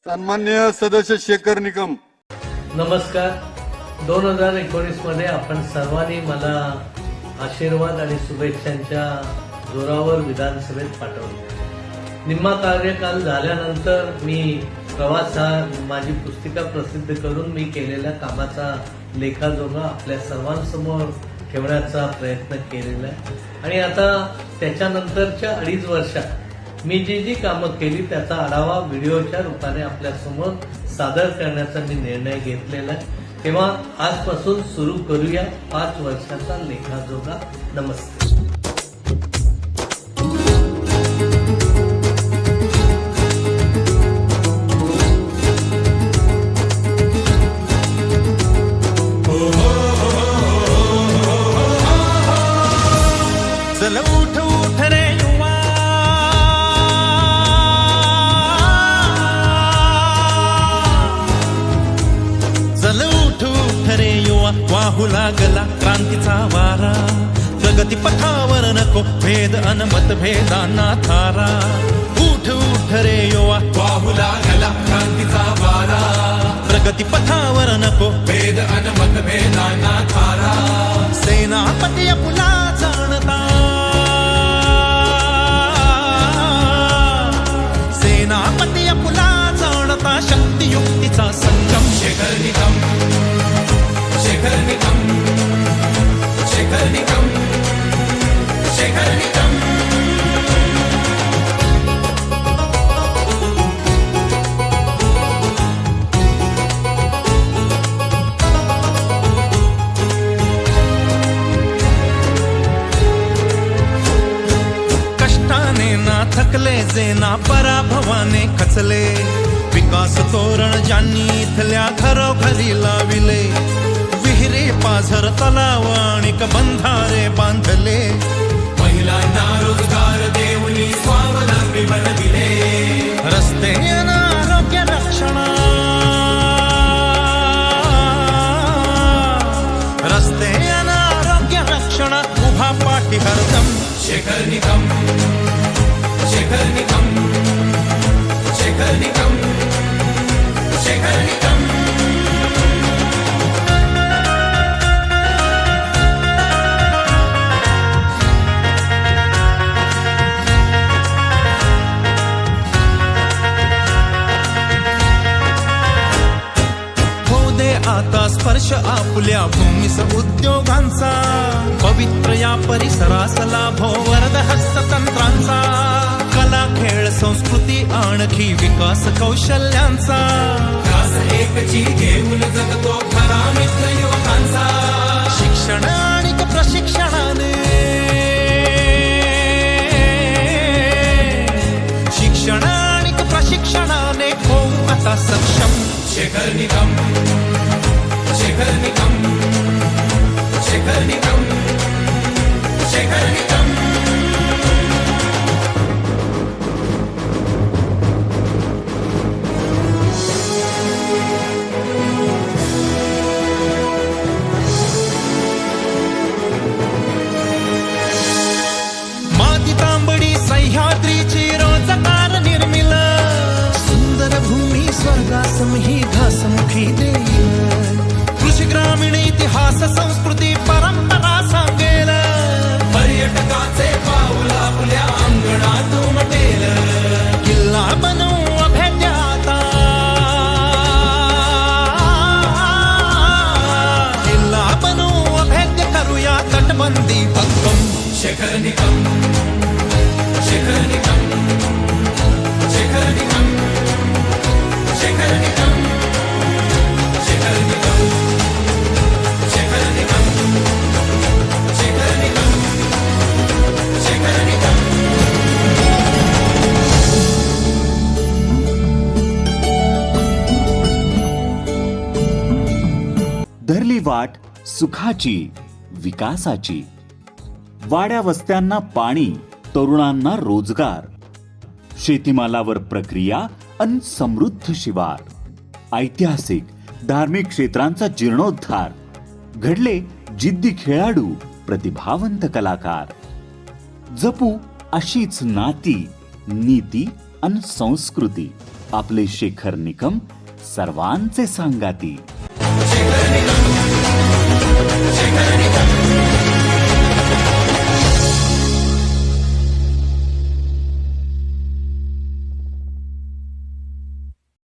सन्मान्य सदस्य शेखर निकम. नमस्कार. 2019 मध्ये आपण सर्वांनी मला आशीर्वाद आणि शुभेच्छांच्या जोरावर विधानसभेत पाठवले. निम्मा कार्यकाल झाल्यानंतर मी प्रवास हा माझी पुस्तिका प्रसिद्ध करून मी केलेल्या कामाचा लेखाजोखा आपल्या सर्वांसमोर ठेवण्याचा प्रयत्न केलेला आहे. आणि आता त्याच्यानंतरच्या 2.5 वर्षात मी जी कामं केली त्याचा आढावा व्हिडिओच्या रूपाने आपल्यासमोर सादर करण्याचा मी निर्णय घेतलेला आहे. तेव्हा आजपासून सुरू करूया 5 वर्षाचा लेखाजोखा. नमस्ते. चल उठ उठ रे युवा, चल उठ उठ रे युवा, वाहू लागला क्रांतीचा वारा. प्रगती पथावर नको भेद अन मतभेदांना थारा. उठ उठ रे युवा, वाहू लागला क्रांतीचा वारा. प्रगती पथावर नको भेद अन मतभेदांना थारा. सेनापती पुला जाणता, सेनापती पुला जाणता, शक्तियुक्तीचा संगम. शेखर निकम, शेखर निकम, शेखर निकम, शेखर निकम. कष्टाने ना थकले जे ना पराभवाने खचले. विकास तोरण ज्यांनी इथल्या घरोघरी लाविले. विहिरी पाझर तलाव आणि बंधारे बांधले. महिलांना रोजगार देऊनी स्वावलंबी बनविले. रस्ते अन आरोग्य रक्षणा, रस्ते अन आरोग्य रक्षणा, उभा पाठी हरदम. शेखर निकम, शेखर निकम, शेखर निकम, शेखर निकम. आता स्पर्श आपल्या भूमीस उद्योगांचा. पवित्र या परिसरास लाभो वरद हस्ततंत्रांचा. कला खेळ संस्कृती आणखी विकास कौशल्यांचा. एकची घेऊन जगतो खरा मित्र युवकांचा. शिक्षण आणि प्रशिक्षणाने, शिक्षण आणि प्रशिक्षणाने होऊ आता सक्षम. शेखर निकम, शेखर निकम, शेखर निकम, शेखर निकम. माती तांबडी सह्याद्रीची रोजगार निर्मिल. सुंदर भूमी स्वर्गासम ही घासमुखी देईल. कृषी ग्रामीण इतिहास संस्कृती परंपरा सांगेल. पर्यटकाचे पाऊल आपल्या अंगणात उमटेल. किल्ला बनवू अभेद्याता, किल्ला बनवू अभेद्य करूया तटबंदी भक्कम. शेखर निकम, शेखर निकम, शेखर निकम, शेखर निकम, शेखर निकम, शेखर निकम, शेखर निकम, शेखर निकम. धरली वाट सुखाची, विकासाची. वाड्या वस्त्यांना पाणी, तरुणांना रोजगार. शेतीमालावर प्रक्रिया अन समृद्ध शिवार. ऐतिहासिक धार्मिक क्षेत्रांचा जीर्णोद्धार. घडले जिद्दी खेळाडू, प्रतिभावंत कलाकार. जपू अशीच नाती, नीती अन संस्कृती. आपले शेखर निकम सर्वांचे सांगाती.